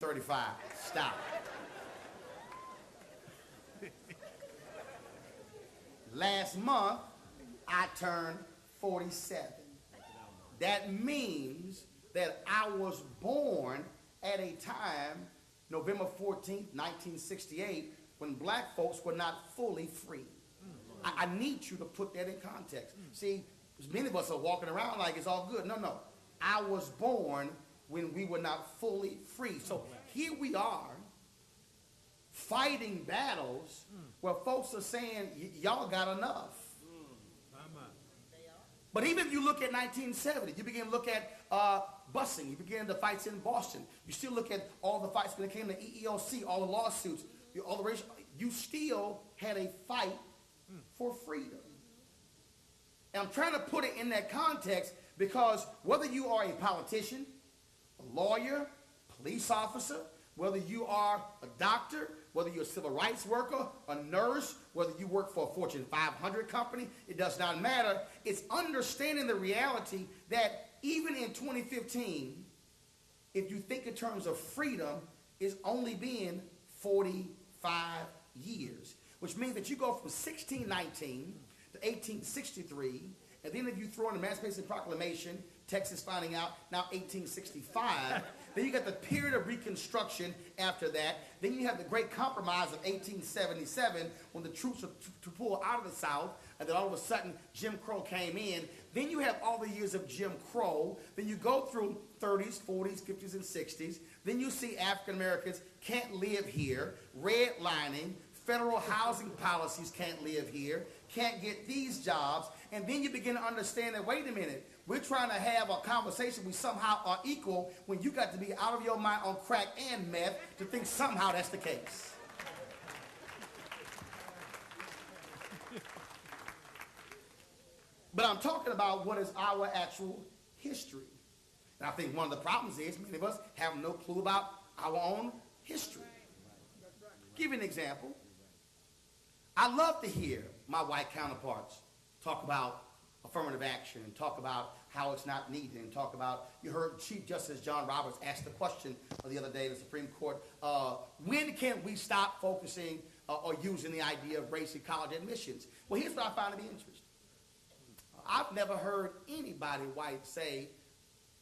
35. Stop. Last month, I turned 47. That means that I was born at a time, November 14th, 1968, when black folks were not fully free. I need you to put that in context. See, many of us are walking around like it's all good. No. I was born when we were not fully free. So here we are fighting battles where folks are saying, y'all got enough. But even if you look at 1970, you begin to look at busing, you begin the fights in Boston, you still look at all the fights when it came to EEOC, all the lawsuits, all the racial, you still had a fight for freedom. And I'm trying to put it in that context because whether you are a politician, a lawyer, police officer, whether you are a doctor, whether you're a civil rights worker, a nurse, whether you work for a Fortune 500 company, it does not matter. It's understanding the reality that even in 2015, if you think in terms of freedom, it's only been 45 years, which means that you go from 1619 to 1863, and then if you throw in the Emancipation Proclamation, Texas finding out, now 1865, then you got the period of Reconstruction after that. Then you have the Great Compromise of 1877 when the troops were to pull out of the South, and then all of a sudden Jim Crow came in. Then you have all the years of Jim Crow. Then you go through 30s, 40s, 50s, and 60s. Then you see African Americans can't live here, redlining, federal housing policies can't live here, can't get these jobs, and then you begin to understand that, wait a minute, we're trying to have a conversation we somehow are equal when you got to be out of your mind on crack and meth to think somehow that's the case. But I'm talking about what is our actual history. And I think one of the problems is many of us have no clue about our own history. Give you an example. I love to hear my white counterparts talk about affirmative action and talk about how it's not needed and talk about, you heard Chief Justice John Roberts ask the question the other day in the Supreme Court, when can we stop focusing or using the idea of race in college admissions? Well, here's what I find to be interesting. I've never heard anybody white say,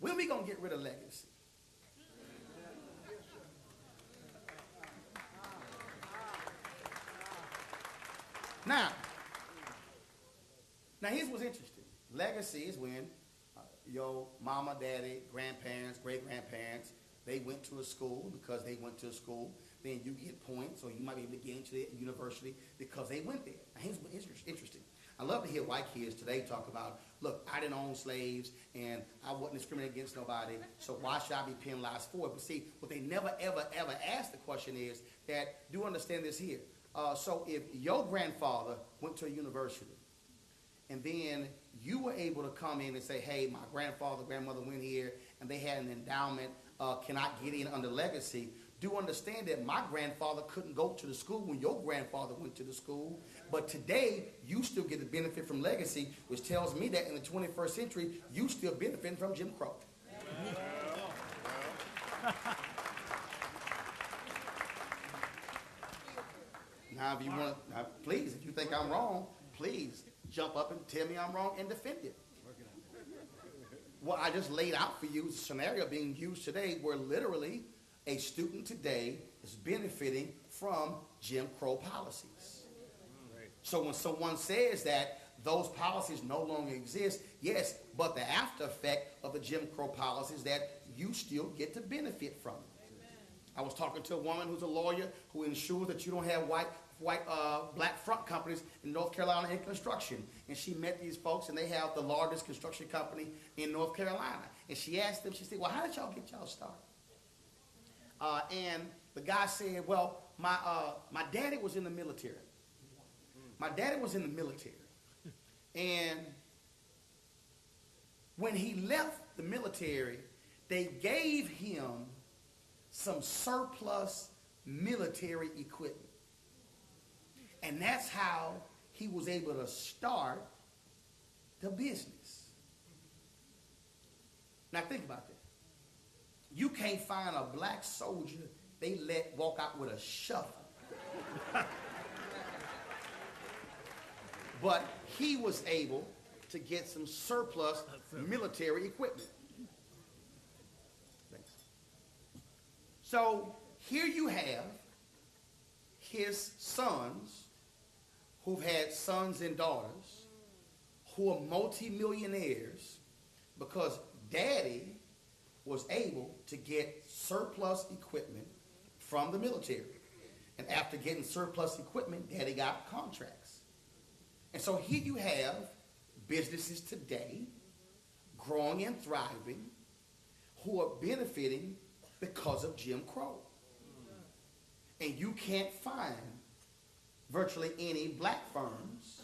when are we going to get rid of legacy? Now here's what's interesting. Legacy is when your mama, daddy, grandparents, great-grandparents, they went to a school. Because they went to a school, then you get points, or you might be able to get into the university because they went there. Now here's what's interesting. I love to hear white kids today talk about, look, I didn't own slaves, and I wasn't discriminating against nobody, so why should I be penalized for it? But see, what they never, ever, ever ask the question is that, do understand this here. So if your grandfather went to a university, and then you were able to come in and say, hey, my grandfather, grandmother went here, and they had an endowment, can I get in under legacy? Do understand that my grandfather couldn't go to the school when your grandfather went to the school, but today you still get the benefit from legacy, which tells me that in the 21st century, you still benefit from Jim Crow. Now, if you want, please, if you think I'm wrong, please jump up and tell me I'm wrong and defend it. What I just laid out for you is a scenario being used today where literally a student today is benefiting from Jim Crow policies. So when someone says that those policies no longer exist, yes, but the after effect of the Jim Crow policies that you still get to benefit from. I was talking to a woman who's a lawyer who ensures that you don't have black front companies in North Carolina in construction. And she met these folks, and they have the largest construction company in North Carolina. And she asked them, she said, well, how did y'all get y'all started? And the guy said, well, my daddy was in the military. My daddy was in the military. And when he left the military, they gave him some surplus military equipment. And that's how he was able to start the business. Now think about that. You can't find a black soldier they let walk out with a shovel. But he was able to get some surplus military equipment. So here you have his sons who've had sons and daughters who are multimillionaires because daddy was able to get surplus equipment from the military. And after getting surplus equipment, daddy got contracts. And so here you have businesses today growing and thriving who are benefiting because of Jim Crow. And you can't find virtually any black firms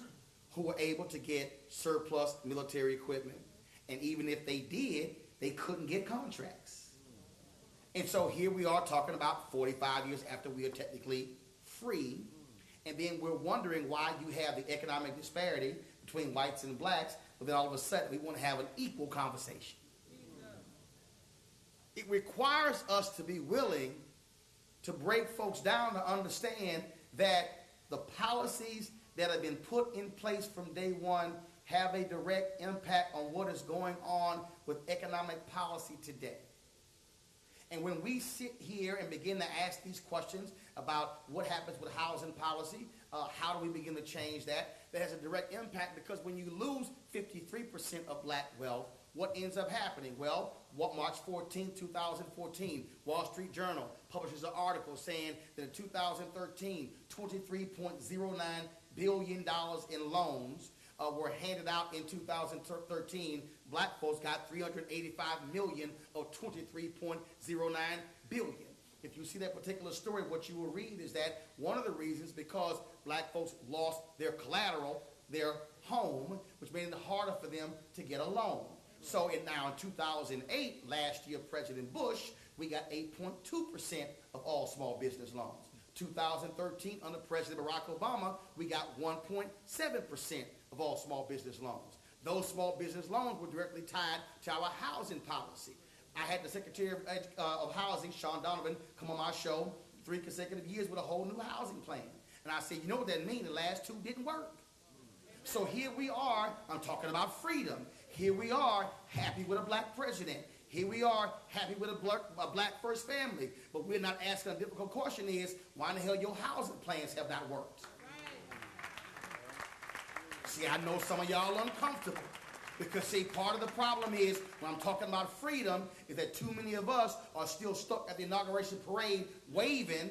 who were able to get surplus military equipment. And even if they did, they couldn't get contracts. And so here we are talking about 45 years after we are technically free. And then we're wondering why you have the economic disparity between whites and blacks, but then all of a sudden we want to have an equal conversation. It requires us to be willing to break folks down to understand that the policies that have been put in place from day one have a direct impact on what is going on with economic policy today. And when we sit here and begin to ask these questions about what happens with housing policy, how do we begin to change that, that has a direct impact, because when you lose 53% of black wealth, what ends up happening? Well, March 14, 2014, Wall Street Journal publishes an article saying that in 2013, $23.09 billion in loans were handed out in 2013. Black folks got $385 million of $23.09 billion. If you see that particular story, what you will read is that one of the reasons because black folks lost their collateral, their home, which made it harder for them to get a loan. So now in 2008, last year, President Bush, we got 8.2% of all small business loans. 2013, under President Barack Obama, we got 1.7% of all small business loans. Those small business loans were directly tied to our housing policy. I had the Secretary of Housing, Sean Donovan, come on my show 3 consecutive years with a whole new housing plan. And I said, you know what that means? The last 2 didn't work. So here we are, I'm talking about freedom. Here we are, happy with a black president. Here we are, happy with a black first family. But we're not asking a difficult question is, why in the hell your housing plans have not worked? See, I know some of y'all are uncomfortable. Because, see, part of the problem is, when I'm talking about freedom, is that too many of us are still stuck at the inauguration parade waving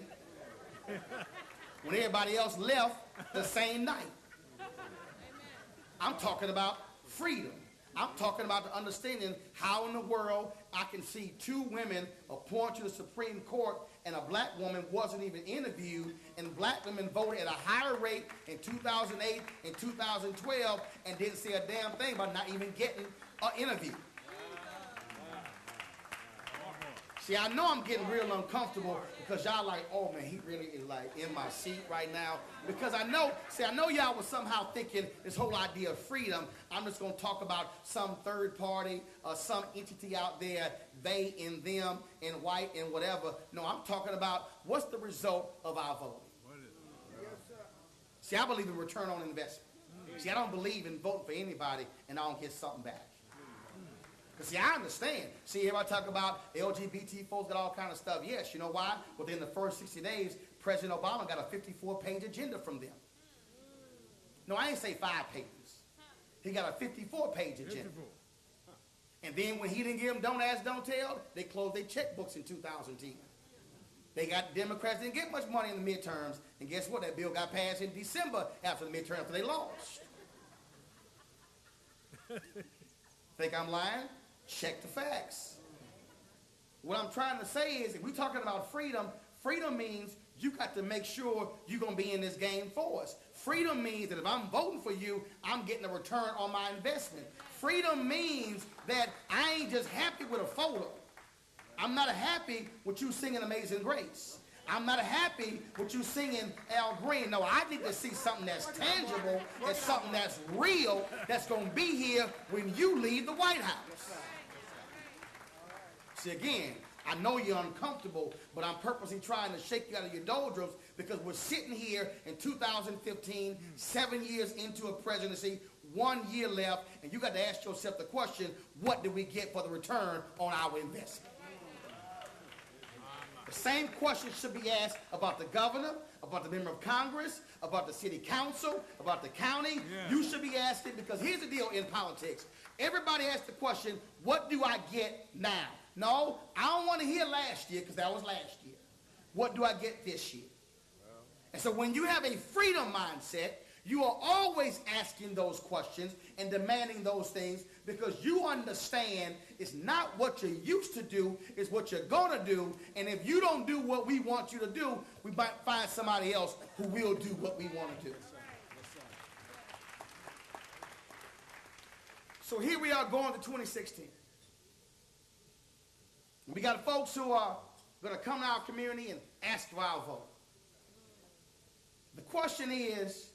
when everybody else left the same night. I'm talking about freedom. I'm talking about the understanding how in the world I can see 2 women appointed to the Supreme Court and a black woman wasn't even interviewed, and black women voted at a higher rate in 2008 and 2012 and didn't say a damn thing about not even getting an interview. See, I know I'm getting real uncomfortable because y'all like, oh man, he really is like in my seat right now. Because I know y'all was somehow thinking this whole idea of freedom, I'm just going to talk about some third party, some entity out there, they and them and white and whatever. No, I'm talking about what's the result of our voting. See, I believe in return on investment. See, I don't believe in voting for anybody and I don't get something back. See, I understand. See, everybody talk about LGBT folks got all kind of stuff. Yes, you know why? Within the first 60 days, President Obama got a 54-page agenda from them. No, I ain't say 5 pages. He got a 54-page agenda. And then when he didn't give them don't ask, don't tell, they closed their checkbooks in 2010. They got Democrats didn't get much money in the midterms. And guess what? That bill got passed in December after the midterms after they lost. Think I'm lying? Check the facts. What I'm trying to say is, if we're talking about freedom, freedom means you got to make sure you're going to be in this game for us. Freedom means that if I'm voting for you, I'm getting a return on my investment. Freedom means that I ain't just happy with a photo. I'm not happy with you singing Amazing Grace. I'm not happy with you singing Al Green. No, I need to see something that's tangible, and something that's real, that's going to be here when you leave the White House. See, again, I know you're uncomfortable, but I'm purposely trying to shake you out of your doldrums because we're sitting here in 2015, 7 years into a presidency, 1 year left, and you got to ask yourself the question, what did we get for the return on our investment? The same question should be asked about the governor, about the member of Congress, about the city council, about the county. Yeah. You should be asking, because here's the deal in politics. Everybody asks the question, what do I get now? No, I don't want to hear last year because that was last year. What do I get this year? And so when you have a freedom mindset, you are always asking those questions and demanding those things because you understand it's not what you used to do, it's what you're going to do. And if you don't do what we want you to do, we might find somebody else who will do what we want to do. So here we are going to 2016. We got folks who are going to come to our community and ask for our vote. The question is,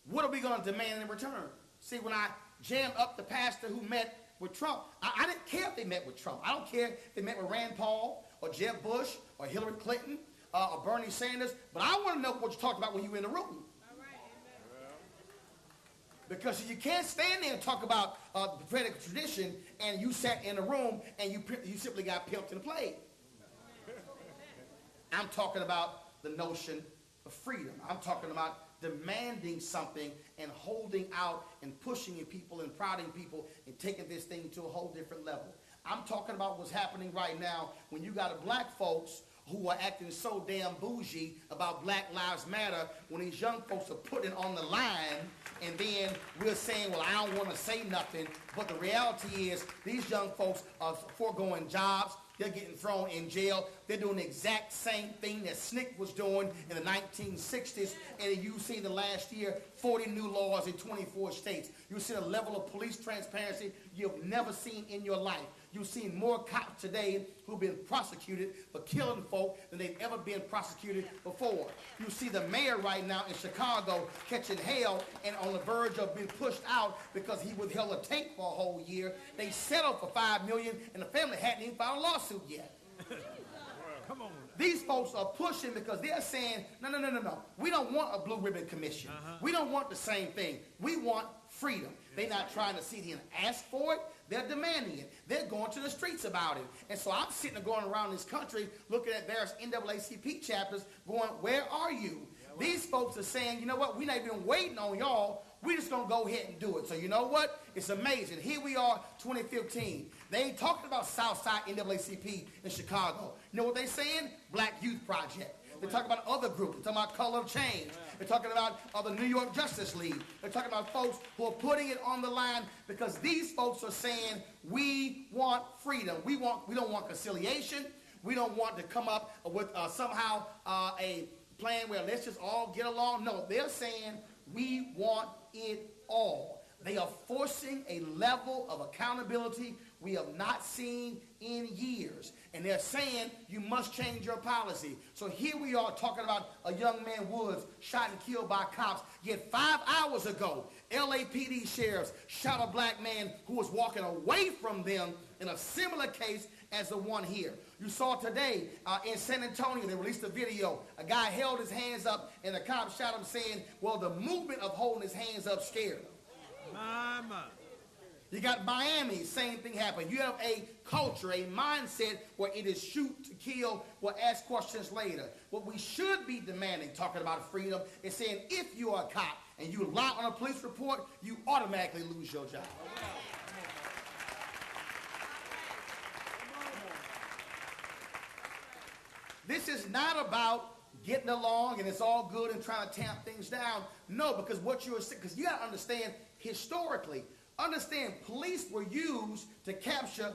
what are we going to demand in return? See, when I jammed up the pastor who met with Trump, I didn't care if they met with Trump. I don't care if they met with Rand Paul or Jeb Bush or Hillary Clinton or Bernie Sanders, but I want to know what you talked about when you were in the room. Because you can't stand there and talk about the prophetic tradition and you sat in a room and you simply got pimped and played. I'm talking about the notion of freedom. I'm talking about demanding something and holding out and pushing people and prodding people and taking this thing to a whole different level. I'm talking about what's happening right now when you got a black folks who are acting so damn bougie about Black Lives Matter when these young folks are putting it on the line, and then we're saying, well, I don't want to say nothing. But the reality is these young folks are foregoing jobs. They're getting thrown in jail. They're doing the exact same thing that SNCC was doing in the 1960s. And you see the last year, 40 new laws in 24 states. You see a level of police transparency you've never seen in your life. You've seen more cops today who've been prosecuted for killing folk than they've ever been prosecuted before. You see the mayor right now in Chicago catching hell and on the verge of being pushed out because he withheld a tape for a whole year. They settled for $5 million and the family hadn't even filed a lawsuit yet. Come on. These folks are pushing because they're saying, no. We don't want a blue ribbon commission. We don't want the same thing. We want freedom. They're not trying to sit here and ask for it. They're demanding it. They're going to the streets about it. And so I'm sitting there going around this country looking at various NAACP chapters going, where are you? These folks are saying, you know what, we're not even waiting on y'all. We're just going to go ahead and do it. So you know what? It's amazing. Here we are, 2015. They ain't talking about Southside NAACP in Chicago. You know what they're saying? Black Youth Project. They're talking about other groups. They're talking about Color of Change. They're talking about the New York Justice League. They're talking about folks who are putting it on the line because these folks are saying, we want freedom. We don't want conciliation. We don't want to come up with somehow a plan where let's just all get along. No, they're saying we want it all. They are forcing a level of accountability we have not seen in years. And they're saying you must change your policy. So here we are talking about a young man, Woods, shot and killed by cops. Yet 5 hours ago, LAPD sheriffs shot a black man who was walking away from them in a similar case as the one here. You saw today in San Antonio, they released a video. A guy held his hands up and the cop shot him saying, well, the movement of holding his hands up scared him. Mama. You got Miami, same thing happened. You have a culture, a mindset where it is shoot to kill, we'll ask questions later. What we should be demanding, talking about freedom, is saying if you are a cop and you lie on a police report, you automatically lose your job. This is not about getting along and it's all good and trying to tamp things down. No, because what you're saying, because you got to understand historically, police were used to capture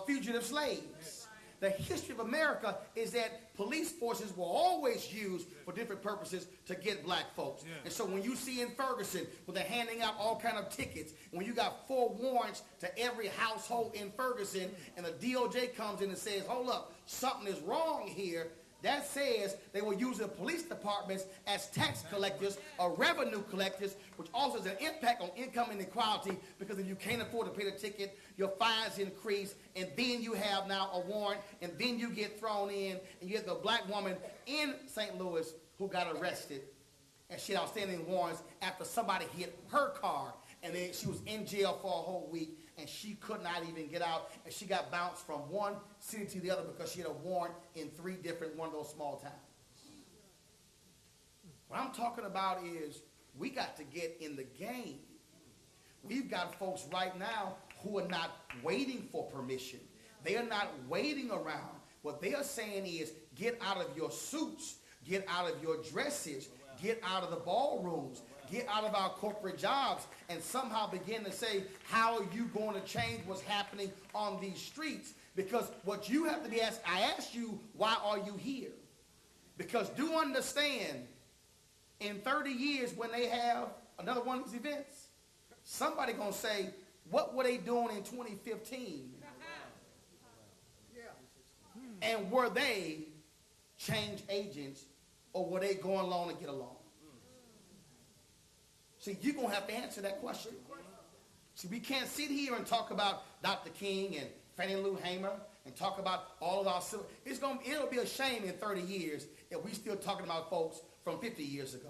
fugitive slaves. The history of America is that police forces were always used for different purposes to get black folks. Yeah. And so when you see in Ferguson, where they're handing out all kind of tickets, when you got 4 warrants to every household in Ferguson, and the DOJ comes in and says, hold up, something is wrong here, That says they will use the police departments as tax collectors or revenue collectors, which also has an impact on income inequality, because if you can't afford to pay the ticket, your fines increase, and then you have now a warrant, and then you get thrown in, and you have the black woman in St. Louis who got arrested, and she had outstanding warrants after somebody hit her car, and then she was in jail for a whole week, and she could not even get out, and she got bounced from one city to the other because she had a warrant in 3 different one of those small towns. What I'm talking about is we got to get in the game. We've got folks right now who are not waiting for permission. They are not waiting around. What they are saying is, get out of your suits, get out of your dresses, get out of the ballrooms, get out of our corporate jobs, and somehow begin to say, how are you going to change what's happening on these streets? Because what you have to be asked, I asked you, why are you here? Because do understand, in 30 years when they have another one of these events, somebody going to say, what were they doing in 2015? And were they change agents, or were they going along to get along? See, you're going to have to answer that question. See, we can't sit here and talk about Dr. King and Fannie Lou Hamer and talk about all of our civil. It'll be a shame in 30 years if we're still talking about folks from 50 years ago.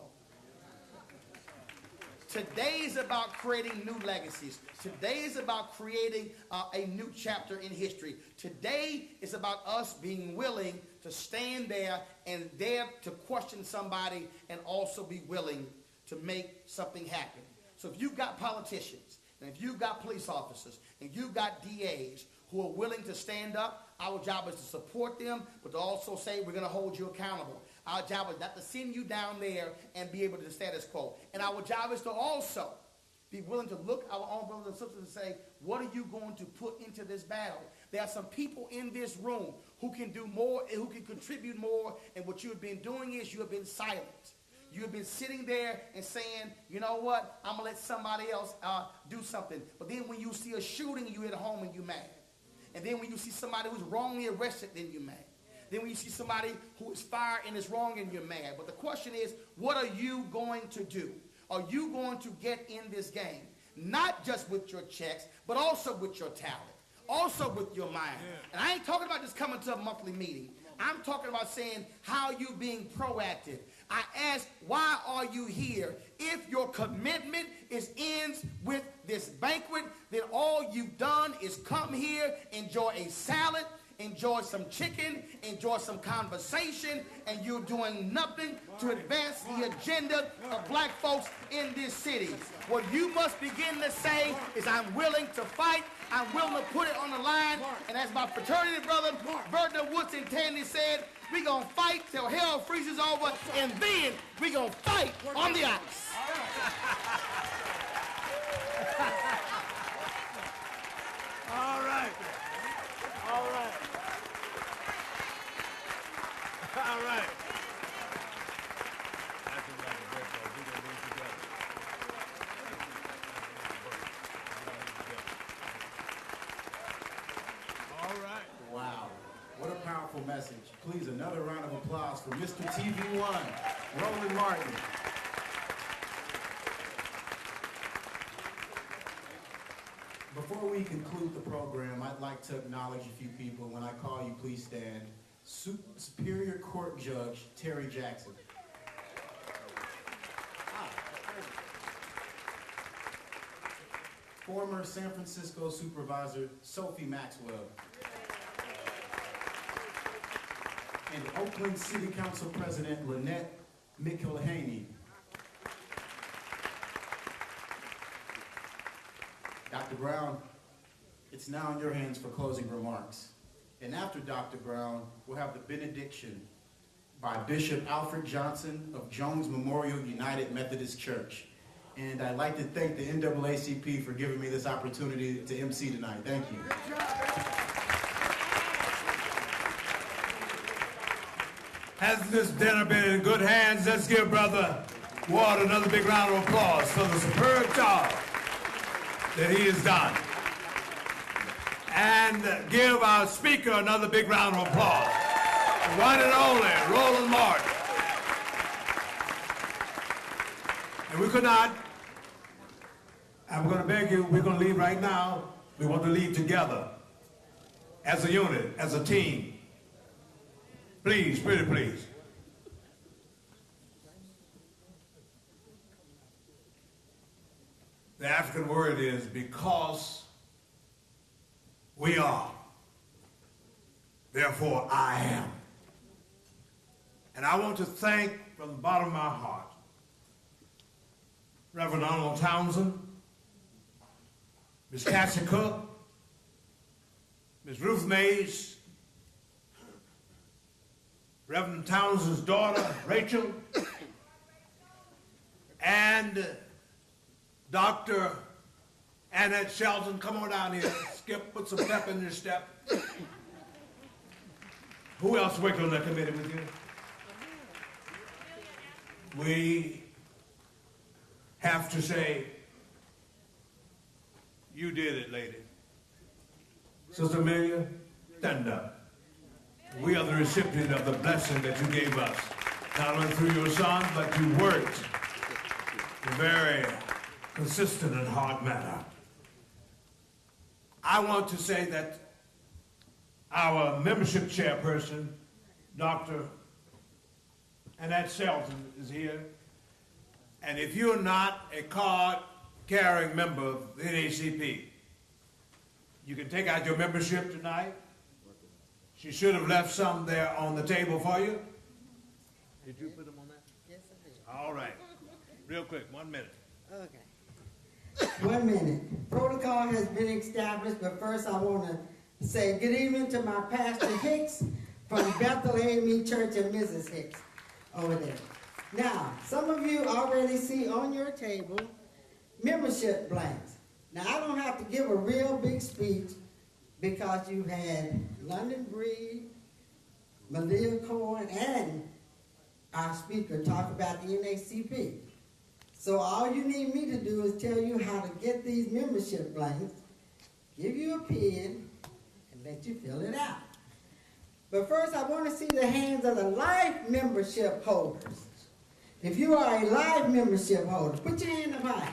Today is about creating new legacies. Today is about creating a new chapter in history. Today is about us being willing to stand there and dare to question somebody, and also be willing to make something happen. So if you've got politicians, and if you've got police officers, and you've got DAs who are willing to stand up, our job is to support them, but to also say we're going to hold you accountable. Our job is not to send you down there and be able to status quo. And our job is to also be willing to look our own brothers and sisters and say, what are you going to put into this battle? There are some people in this room who can do more and who can contribute more, and what you have been doing is you have been silent. You have been sitting there and saying, you know what, I'm going to let somebody else do something. But then when you see a shooting, you at home and you're mad. And then when you see somebody who's wrongly arrested, then you're mad. Then when you see somebody who is fired and is wrong, and you're mad. But the question is, what are you going to do? Are you going to get in this game? Not just with your checks, but also with your talent. Also with your mind. And I ain't talking about just coming to a monthly meeting. I'm talking about saying, how are you being proactive? I ask, why are you here? If your commitment ends with this banquet, then all you've done is come here, enjoy a salad, enjoy some chicken, enjoy some conversation, and you're doing nothing to advance the agenda of black folks in this city. What you must begin to say is, I'm willing to fight, I'm willing to put it on the line, and as my fraternity brother, Bertha Woodson Tandy said, we're going to fight till hell freezes over, and then we're going to fight on the ice. All right. All right. All right. All right. Wow. What a powerful message. Please, another round of applause for Mr. TV1, Roland Martin. Before we conclude the program, I'd like to acknowledge a few people. When I call you, please stand. Superior Court Judge Terry Jackson. Former San Francisco Supervisor Sophie Maxwell. And Oakland City Council President Lynette McIlhaney. Dr. Brown, it's now in your hands for closing remarks. And after Dr. Brown, we'll have the benediction by Bishop Alfred Johnson of Jones Memorial United Methodist Church. And I'd like to thank the NAACP for giving me this opportunity to MC tonight. Thank you. Has this dinner been in good hands? Let's give Brother Ward another big round of applause for the superb job that he has done. And give our speaker another big round of applause. The one and only Roland Martin. And we could not, I'm going to beg you, we're going to leave right now. We want to leave together as a unit, as a team. Please, pretty please. The African word is because we are, therefore I am. And I want to thank from the bottom of my heart Reverend Arnold Townsend, Miss Cassie Cook, Miss Ruth Mays, Reverend Townsend's daughter, Rachel, and Dr. Annette Shelton. Come on down here. Skip, put some pep in your step. Who else worked on that committee with you? We have to say, you did it, lady. Sister Amelia, stand up. We are the recipient of the blessing that you gave us. Not only through your son, but you worked in a very consistent and hard manner. I want to say that our membership chairperson, Dr. Annette Shelton, is here. And if you're not a card-carrying member of the NAACP, you can take out your membership tonight. She should have left some there on the table for you. Did you put them on that? Yes, I did. All right. Real quick, 1 minute. Okay. 1 minute. Protocol has been established, but first I want to say good evening to my Pastor Hicks from Bethel AME Church and Mrs. Hicks over there. Now, some of you already see on your table membership blanks. Now, I don't have to give a real big speech because you had London Breed, Malia Cohen, and our speaker talk about the NAACP. So all you need me to do is tell you how to get these membership blanks, give you a pen, and let you fill it out. But first, I want to see the hands of the life membership holders. If you are a live membership holder, put your hand up high.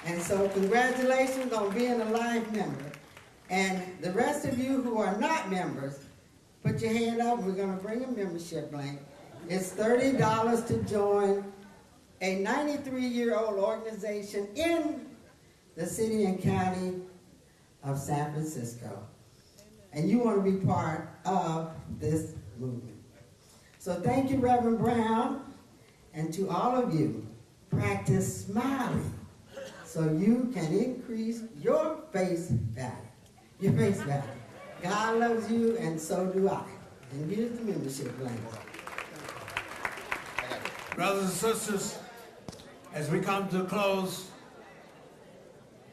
And so congratulations on being a live member. And the rest of you who are not members, put your hand up. We're going to bring a membership blank. It's $30 to join a 93-year-old organization in the city and county of San Francisco. And you want to be part of this movement. So thank you, Reverend Brown, and to all of you, practice smiling so you can increase your face value. Your face value. God loves you, and so do I. And here's the membership blank. Brothers and sisters, as we come to a close,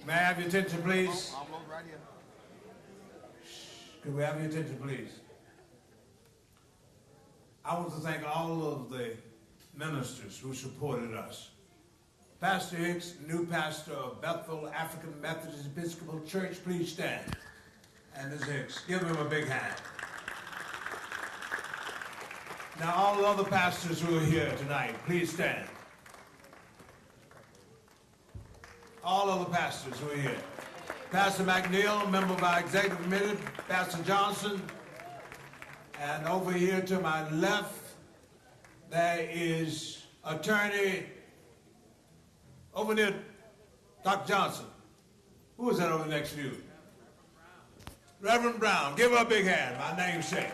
may I have your attention, please? Could we have your attention, please? I want to thank all of the ministers who supported us. Pastor Hicks, new pastor of Bethel African Methodist Episcopal Church, please stand. And Ms. Hicks, give him a big hand. Now, all the other pastors who are here tonight, please stand. All other pastors who are here. Pastor McNeil, member of our executive committee, Pastor Johnson, and over here to my left, there is attorney over near Dr. Johnson. Who is that over next to you? Reverend Brown. Give her a big hand, my namesake.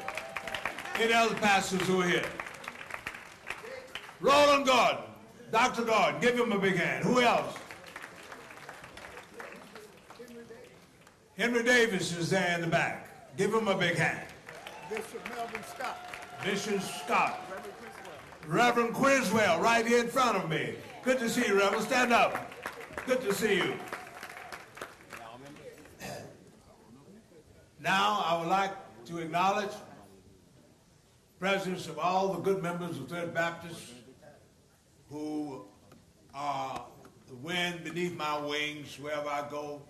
Any other pastors who are here? Roland Gordon, Dr. Gordon, give him a big hand. Who else? Henry Davis is there in the back. Give him a big hand. Bishop Melvin Scott. Bishop Scott. Reverend Criswell, right here in front of me. Good to see you, Reverend. Stand up. Good to see you. Now, I would like to acknowledge the presence of all the good members of Third Baptist who are the wind beneath my wings wherever I go.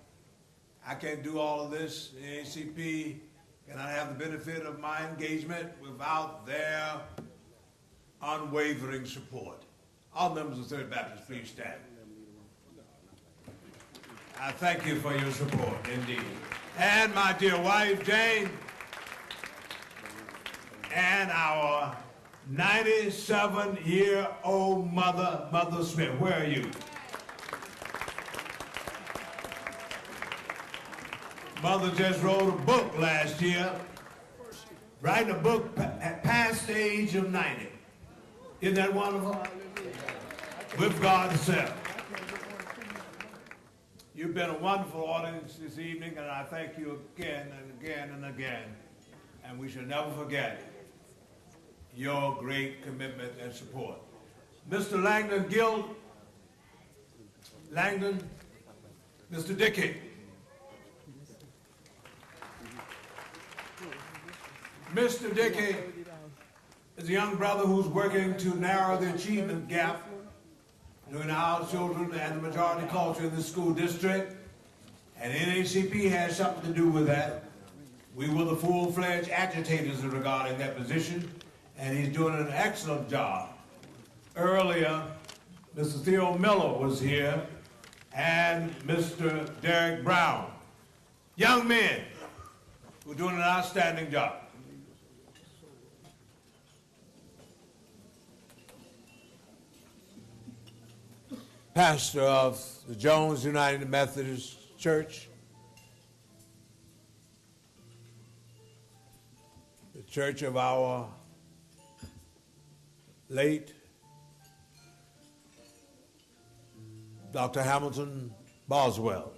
I can't do all of this. The NAACP cannot have the benefit of my engagement without their unwavering support. All members of Third Baptist, please stand. I thank you for your support, indeed. And my dear wife, Jane, and our 97-year-old mother, Mother Smith. Where are you? Mother just wrote a book last year, writing a book past the age of 90. Isn't that wonderful? With God Himself. You've been a wonderful audience this evening, and I thank you again and again and again. And we shall never forget your great commitment and support. Mr. Langdon Mr. Dickey. Mr. Dickey is a young brother who's working to narrow the achievement gap between our children and the majority culture in the school district. And NAACP has something to do with that. We were the full-fledged agitators regarding that position, and he's doing an excellent job. Earlier, Mr. Theo Miller was here, and Mr. Derek Brown. Young men who are doing an outstanding job. Pastor of the Jones United Methodist Church, the church of our late Dr. Hamilton Boswell,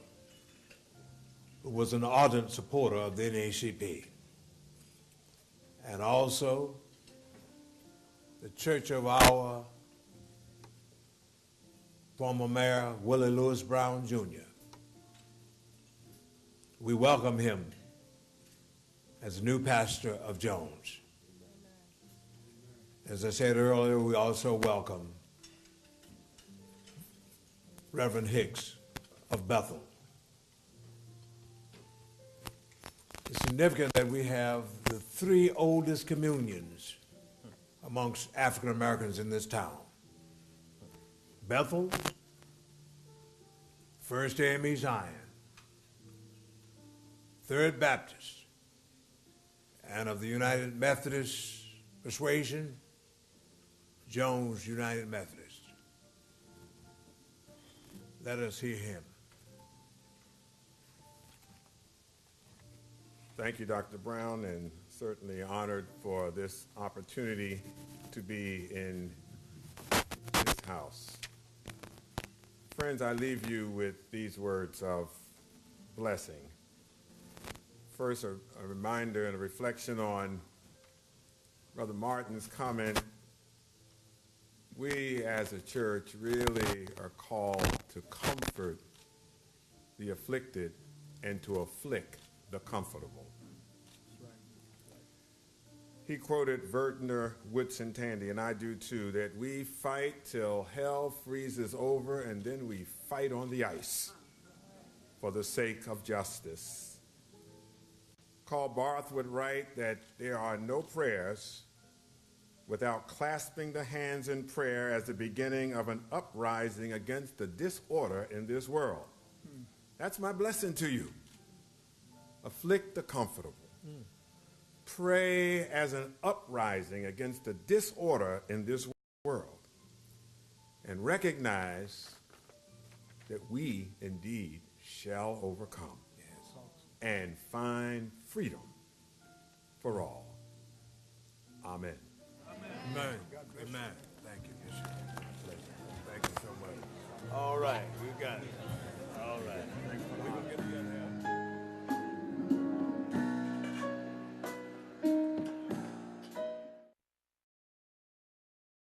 who was an ardent supporter of the NAACP, and also the church of our former Mayor Willie Lewis Brown, Jr. We welcome him as the new pastor of Jones. As I said earlier, we also welcome Reverend Hicks of Bethel. It's significant that we have the three oldest communions amongst African Americans in this town. Bethel, First AME Zion, Third Baptist, and of the United Methodist persuasion, Jones United Methodist. Let us hear him. Thank you, Dr. Brown, and certainly honored for this opportunity to be in this house. Friends, I leave you with these words of blessing. First, a reminder and a reflection on Brother Martin's comment. We as a church really are called to comfort the afflicted and to afflict the comfortable. He quoted Vertner, Woodson Tandy, and I do too, that we fight till hell freezes over and then we fight on the ice for the sake of justice. Karl Barth would write that there are no prayers without clasping the hands in prayer as the beginning of an uprising against the disorder in this world. That's my blessing to you. Afflict the comfortable. Pray as an uprising against the disorder in this world, and recognize that we indeed shall overcome and find freedom for all. Amen. Amen. Amen.